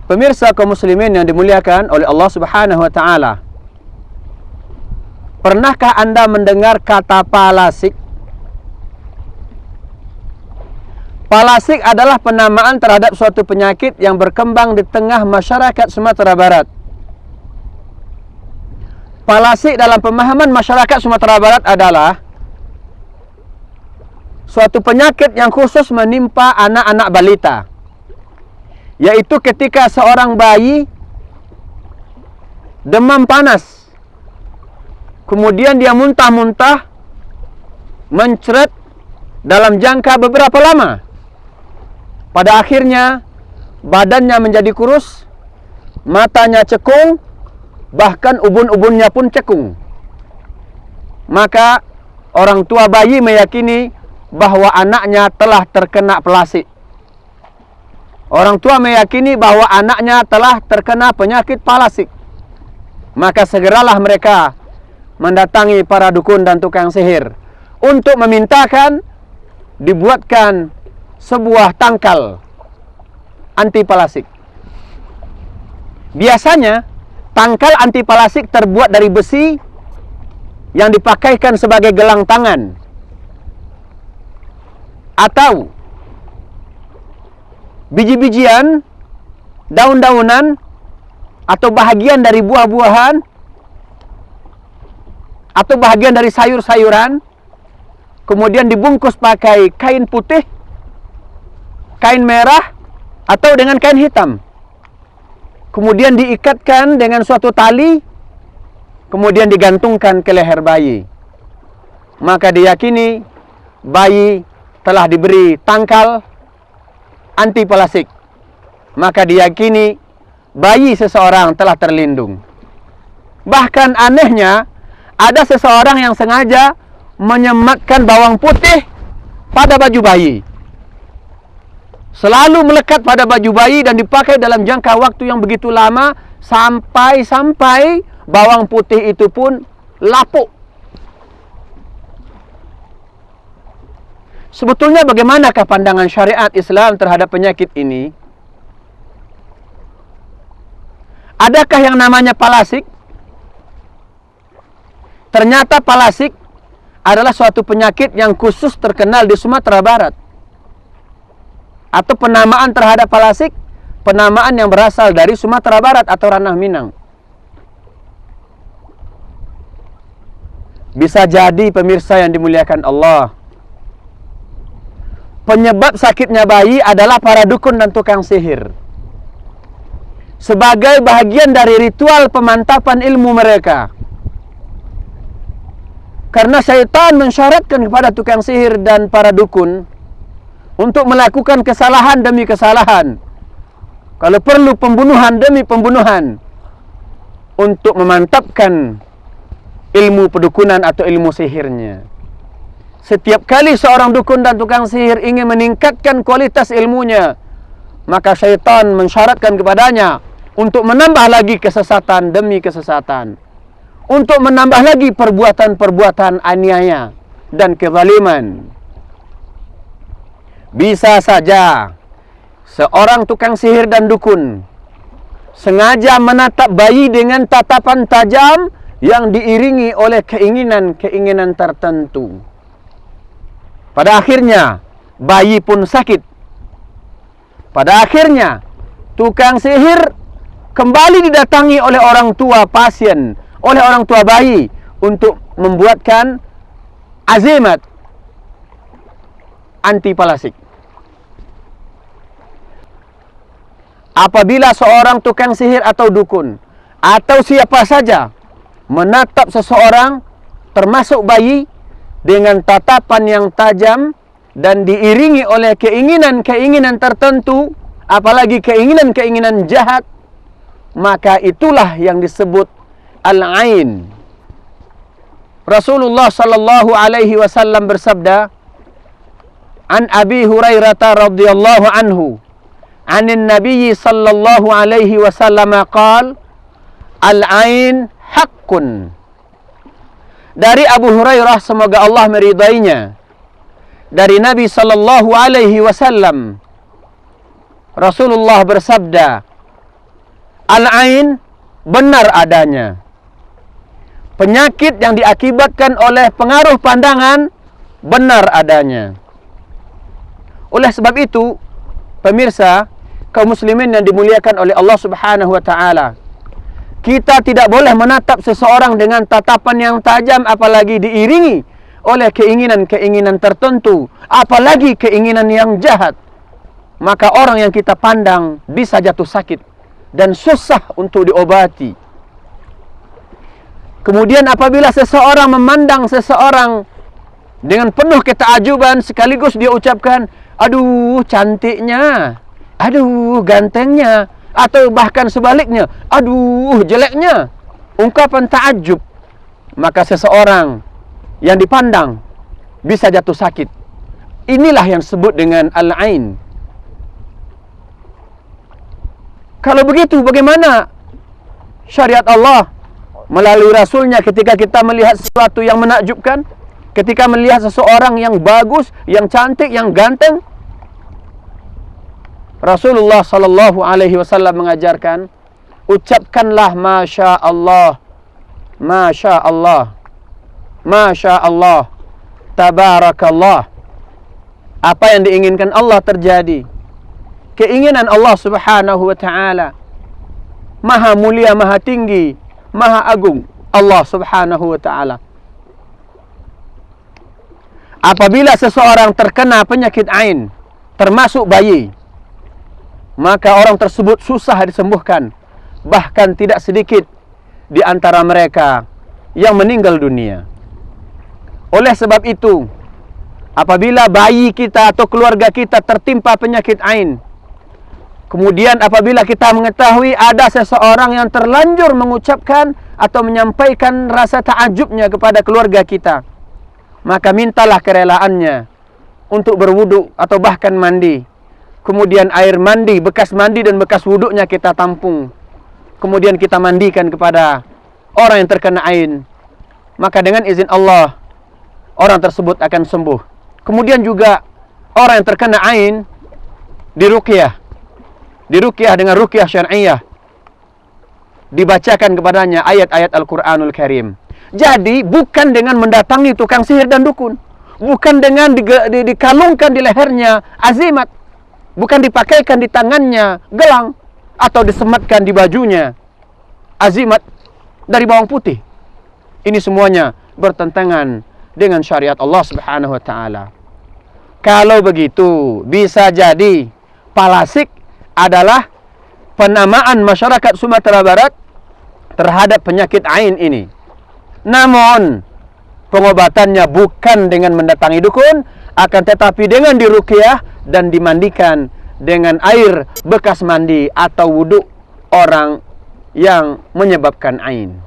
Pemirsa kaum muslimin yang dimuliakan oleh Allah Subhanahu wa taala. Pernahkah Anda mendengar kata palasik? Palasik adalah penamaan terhadap suatu penyakit yang berkembang di tengah masyarakat Sumatera Barat. Palasik dalam pemahaman masyarakat Sumatera Barat adalah suatu penyakit yang khusus menimpa anak-anak balita, yaitu ketika seorang bayi demam panas, kemudian dia muntah-muntah, mencret dalam jangka beberapa lama. Pada akhirnya badannya menjadi kurus, matanya cekung, bahkan ubun-ubunnya pun cekung. Maka orang tua bayi meyakini bahwa anaknya telah terkena palasik. Orang tua meyakini bahwa anaknya telah terkena penyakit palasik. Maka segeralah mereka mendatangi para dukun dan tukang sihir untuk memintakan dibuatkan sebuah tangkal anti palasik. Biasanya tangkal anti palasik terbuat dari besi yang dipakaikan sebagai gelang tangan, atau biji-bijian, daun-daunan, atau bahagian dari buah-buahan, atau bahagian dari sayur-sayuran, kemudian dibungkus pakai kain putih, kain merah, atau dengan kain hitam. Kemudian diikatkan dengan suatu tali, kemudian digantungkan ke leher bayi. Maka diyakini bayi telah diberi tangkal anti palasik. Maka diyakini bayi seseorang telah terlindung. Bahkan anehnya, ada seseorang yang sengaja menyematkan bawang putih pada baju bayi. Selalu melekat pada baju bayi dan dipakai dalam jangka waktu yang begitu lama, sampai bawang putih itu pun lapuk. Sebetulnya bagaimanakah pandangan syariat Islam terhadap penyakit ini? Adakah yang namanya palasik? Ternyata palasik adalah suatu penyakit yang khusus terkenal di Sumatera Barat. Atau penamaan terhadap palasik, penamaan yang berasal dari Sumatera Barat atau ranah Minang. Bisa jadi pemirsa yang dimuliakan Allah, penyebab sakitnya bayi adalah para dukun dan tukang sihir. Sebagai bahagian dari ritual pemantapan ilmu mereka. Karena syaitan mensyaratkan kepada tukang sihir dan para dukun untuk melakukan kesalahan demi kesalahan. Kalau perlu pembunuhan demi pembunuhan, untuk memantapkan ilmu pedukunan atau ilmu sihirnya. Setiap kali seorang dukun dan tukang sihir ingin meningkatkan kualitas ilmunya, maka syaitan mensyaratkan kepadanya untuk menambah lagi kesesatan demi kesesatan, untuk menambah lagi perbuatan-perbuatan aniaya dan kezaliman. Bisa saja seorang tukang sihir dan dukun sengaja menatap bayi dengan tatapan tajam yang diiringi oleh keinginan-keinginan tertentu. Pada akhirnya bayi pun sakit. Pada akhirnya tukang sihir kembali didatangi oleh orang tua pasien, oleh orang tua bayi, untuk membuatkan azimat anti palasik. Apabila seorang tukang sihir atau dukun atau siapa saja menatap seseorang, termasuk bayi, dengan tatapan yang tajam dan diiringi oleh keinginan-keinginan tertentu, apalagi keinginan-keinginan jahat, maka itulah yang disebut al-ain. Rasulullah sallallahu alaihi wasallam bersabda, "An Abi Hurairah radhiyallahu anhu, 'anin Nabi sallallahu alaihi wasallam qala, al-ain haqqun." Dari Abu Hurairah, semoga Allah meridainya, dari Nabi sallallahu alaihi wasallam, Rasulullah bersabda, Al-ain benar adanya. Penyakit yang diakibatkan oleh pengaruh pandangan benar adanya. Oleh sebab itu, pemirsa, kaum muslimin yang dimuliakan oleh Allah Subhanahu wa taala, kita tidak boleh menatap seseorang dengan tatapan yang tajam, apalagi diiringi oleh keinginan-keinginan tertentu, apalagi keinginan yang jahat. Maka orang yang kita pandang bisa jatuh sakit dan susah untuk diobati. Kemudian apabila seseorang memandang seseorang dengan penuh ketakjuban, sekaligus dia ucapkan, aduh cantiknya, aduh gantengnya, atau bahkan sebaliknya, aduh jeleknya, ungkapan takjub, maka seseorang yang dipandang bisa jatuh sakit. Inilah yang disebut dengan al-ain. Kalau begitu, bagaimana syariat Allah melalui Rasulnya ketika kita melihat sesuatu yang menakjubkan, ketika melihat seseorang yang bagus, yang cantik, yang ganteng? Rasulullah sallallahu alaihi wasallam mengajarkan, ucapkanlah masya Allah, masya Allah, masya Allah, tabarakallah. Apa yang diinginkan Allah terjadi. Keinginan Allah Subhanahu wa taala maha mulia, maha tinggi, maha agung Allah Subhanahu wa taala. Apabila seseorang terkena penyakit ain, termasuk bayi, maka orang tersebut susah disembuhkan. Bahkan tidak sedikit di antara mereka yang meninggal dunia. Oleh sebab itu, apabila bayi kita atau keluarga kita tertimpa penyakit ain, kemudian apabila kita mengetahui ada seseorang yang terlanjur mengucapkan atau menyampaikan rasa takjubnya kepada keluarga kita, maka mintalah kerelaannya untuk berwudu atau bahkan mandi. Kemudian air mandi, bekas mandi dan bekas wuduknya kita tampung. Kemudian kita mandikan kepada orang yang terkena ain. Maka dengan izin Allah, orang tersebut akan sembuh. Kemudian juga orang yang terkena ain diruqyah dengan ruqyah syar'iyah, dibacakan kepadanya ayat-ayat Al-Quranul Karim. Jadi bukan dengan mendatangi tukang sihir dan dukun, bukan dengan dikalungkan di lehernya azimat, bukan dipakaikan di tangannya gelang, atau disematkan di bajunya azimat dari bawang putih. Ini semuanya bertentangan dengan syariat Allah Subhanahu wa taala. Kalau begitu, bisa jadi palasik adalah penamaan masyarakat Sumatera Barat terhadap penyakit ain ini. Namun pengobatannya bukan dengan mendatangi dukun, akan tetapi dengan diruqyah dan dimandikan dengan air bekas mandi atau wuduk orang yang menyebabkan ain.